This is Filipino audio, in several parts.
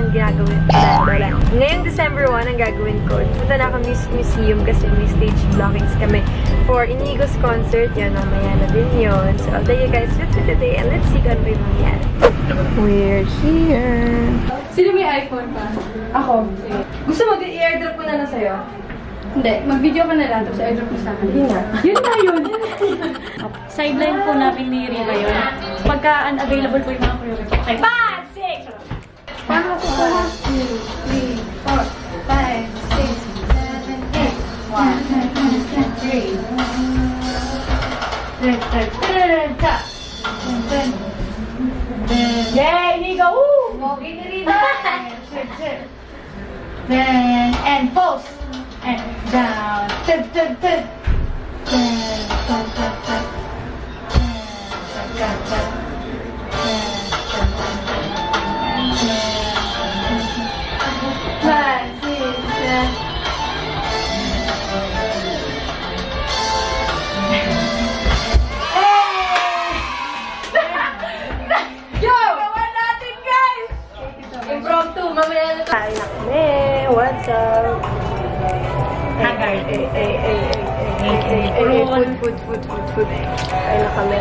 ang ginagawin. Ngayong December 1, ang gagawin ko, punta na kami sa museum kasi may stage blockings kami for Inigo's concert. Yun, mamaya na din yun. So, I'll tell you guys with me today and let's see kung ano yung mangyari. We're here. Sino may iPhone pa? Ako. Gusto mo, i-airdrop ko na sa'yo? Hindi, mag-video ka na lang tapos airdrop mo sa akin. Yun na. Yun na yun! Sideline po namin ni Riva yun. Pagka unavailable po yung mga choreographer. Okay, 5, 6! Paano ko po? 2, 3, 4, 5, 6, 7, 8, 1, 2, 3. Yay, Nico! Woo! Okay na rin na! Then, and pose! And down. Then, Then, Impromptu, mamaya na Kain na kami. What's up? Haggard. Food. Kain na kami.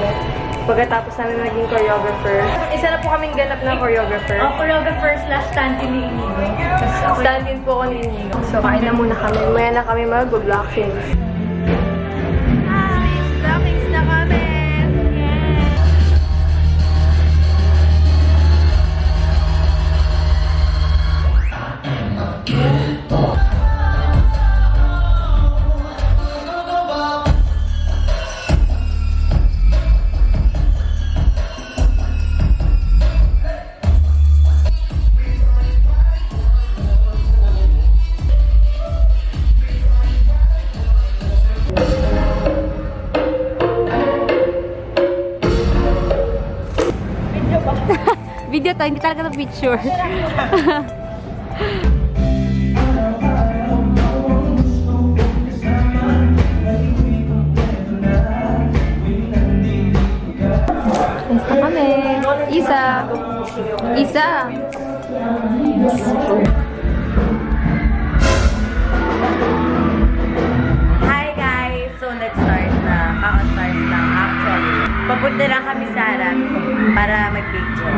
Pagkatapos namin maging choreographer. Isa na po kaming ganap na choreographer. choreographer slash stand-in ni Inigo. Stand-in po ako ni Inigo. So, kain na muna kami. Maya na kami mag-blockings. Hi! Blockings na kami! Video to, hindi talaga to picture. Basta kami. Isa. Hi guys! So let's start na. Kaka-start lang actually. Papunta lang kami sa harap para mag-video.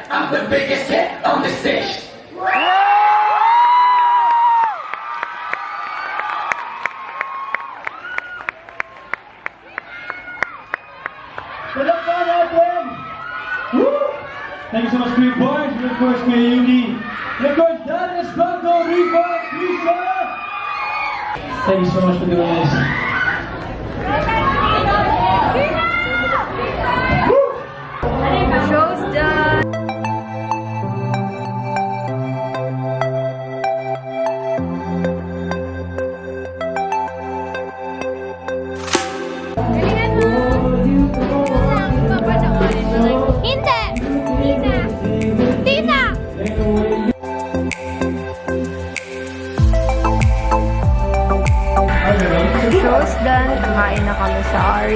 I'm the biggest hit on the stage. Palakpakan natin! Woo! Thank you so much, Green Boys, and of course, Kuya Yugi. And of course, Dennis Bando, Riva, Lisa! Thank you so much for doing this. Show's done!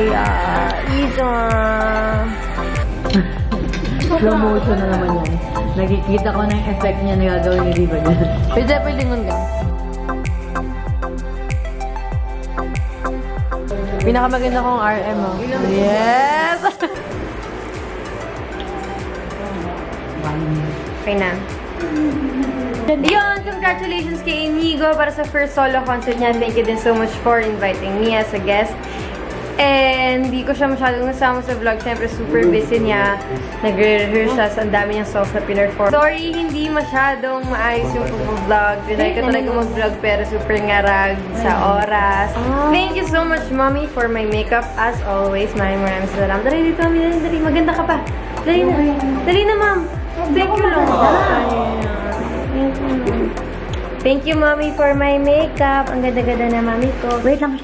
Maria. Isa. Slow motion na naman yan. Nakikita ko na yung effect niya na gagawin ni Riva dyan. Pwede lingon ka. Pinakamaganda kong RM, oh. Yes! Okay na. Yun, congratulations kay Inigo para sa first solo concert niya. Thank you din so much for inviting me as a guest. And hindi ko siya masyadong nasama sa vlog. Siyempre, super busy niya. Nagre-rehearse siya. Ang dami niyang songs na pinerform. Sorry, hindi masyadong maayos yung vlog. Trinay ko talaga mag-vlog pero super ngarag sa oras. Thank you so much, Mommy, for my makeup. As always, maraming salamat. Dali dito, Mami. Dali. Maganda ka pa. Dali na. Dali na, Ma'am. Thank you lang. Thank you, Mommy, for my makeup. Ang ganda-ganda na, Mami ko. Wait lang.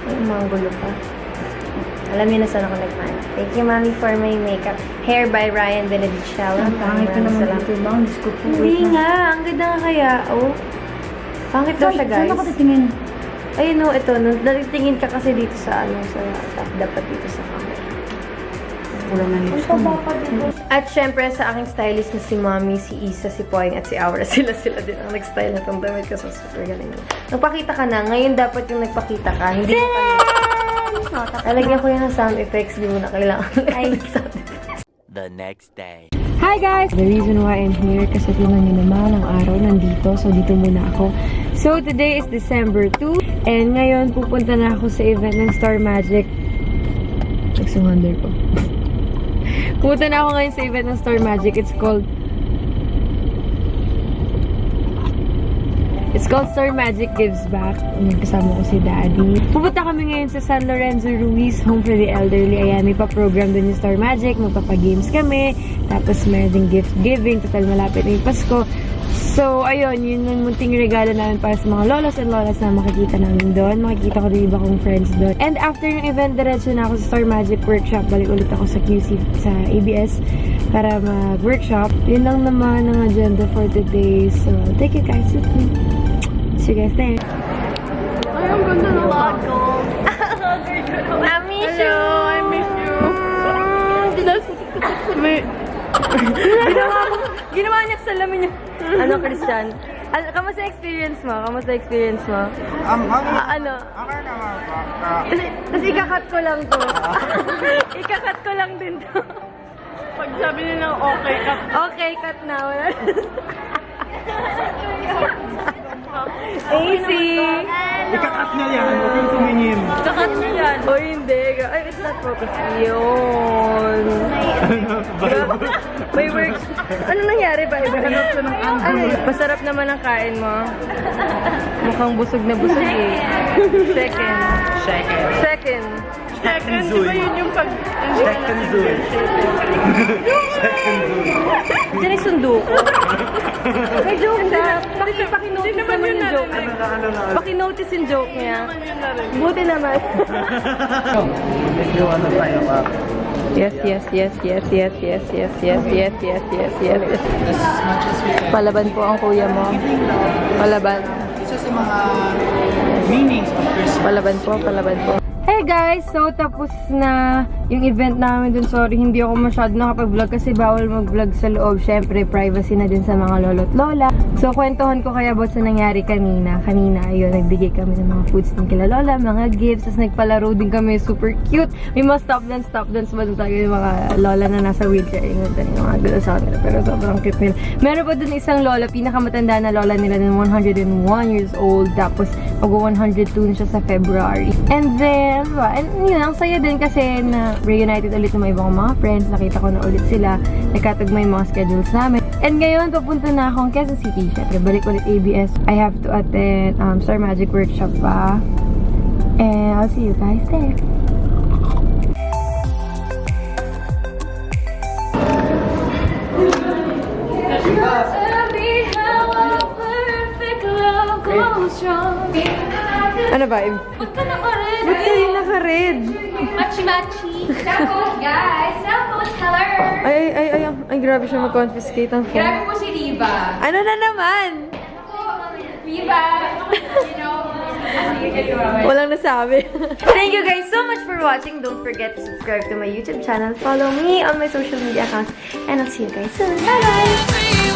Ay, umanggulo pa. Alam niyo na saan ako nagmana. Thank you, Mommy, for my makeup. Hair by Ryan Benedichello. Ang pangit ko naman dito, bang? Diyos ko po. Hindi nga. Ang ganda nga kaya. Oh. Pangit daw siya, guys. Saan ako titingin? Ayun, no. Ito. Natitingin ka kasi dito sa ano. Sa top. Dapat dito sa camera. Wala na lips ko. At syempre, sa aking stylist na si Mommy, si Isa, si Poing, at si Aura, sila din ang nag-style na itong damit ko. So, super galing. Nagpakita ka na. Ngayon, dapat yung nagpakita ka. Hindi mo pa. Talagyan ko yun ng sound effects. Hindi mo na kailangan. Sound effects. The next day. Hi guys! The reason why I'm here kasi tingnan niyo naman ang araw nandito. So, dito muna ako. So, today is December 2. And ngayon, pupunta na ako sa event ng Star Magic. Nagsumonder ko. Pupunta na ako ngayon sa event ng Star Magic. It's called Star Magic Gives Back. Kasama ko si Daddy. Pupunta kami ngayon sa San Lorenzo Ruiz, Home for the Elderly. Ayan, may pa-program doon yung Star Magic. Magpapa-games kami. Tapos meron din gift giving. Total malapit na yung Pasko. So, ayun, yun yung munting regalo namin para sa mga lolos and lolas na makikita namin doon. Makikita ko din iba kong friends doon. And after yung event, diretso na ako sa Star Magic Workshop. Balik ulit ako sa QC, sa ABS para mag-workshop. Yun lang naman ang agenda for today. So, thank you guys with me. See you guys there. Ay, ang ganda ng lago. I miss you! I miss you! Ginawa niya sa lamin niya. Ano, Christian? Kamusta experience mo? Kamusta experience mo? Ano? Okay naman po. Tapos ikakat ko lang to. Ikakat ko lang din to. Pag sabi nilang okay ka, Okay, cut na. Wala. AC! Ikakat niya yan. Huwag yung tumingin. Kakat na yan. O hindi. Ay, it's not focus. Yun. May works. Ano nangyari ba? Ano yun? Masarap naman ang kain mo. Mukhang busog na busog eh. Second. second, di ba yun yung pag... Second zoom. Diyan ay sundo ko. May joke na. Pakinotice naman yung joke. Pakinotice yung joke niya. Buti naman. Yung ano tayo pa. Yes. Palaban po ang kuya mo. Palaban. Isa sa mga meanings of Christmas. Palaban po. Hey guys! So, tapos na yung event namin dun. Sorry, hindi ako masyado nakapag-vlog kasi bawal mag-vlog sa loob. Syempre, privacy na din sa mga lolo't lola. So, kwentuhan ko kaya about sa nangyari kanina. Kanina, ayun, nagbigay kami ng mga foods din kila lola, mga gifts. Tapos nagpalaro din kami, super cute. May mga stop dance ba doon tayo yung mga lola na nasa wheelchair. Yung mga gulo sa kanila. Pero sobrang cute nila. Meron pa dun isang lola, pinakamatanda na lola nila ng 101 years old. Tapos, mag-102 na siya sa February. And then, and yun, ang saya din kasi na reunited ulit ng mga ibang mga friends. Nakita ko na ulit sila. Nagkatugma yung mga schedules namin. And ngayon, papunta na akong Quezon City. Syempre, balik ulit ABS. I have to attend Star Magic Workshop pa. And I'll see you guys there. Ano vibe? Ba't ka naka-red? Ba't kayo naka-red? Machi-machi. Guys, cellphone color. Ay, grabe siya mag-confiscate ang phone. Grabe po si Riva. Ano na naman? Riva, you know, Walang nasabi. Thank you guys so much for watching. Don't forget to subscribe to my YouTube channel. Follow me on my social media accounts. And I'll see you guys soon. Bye-bye!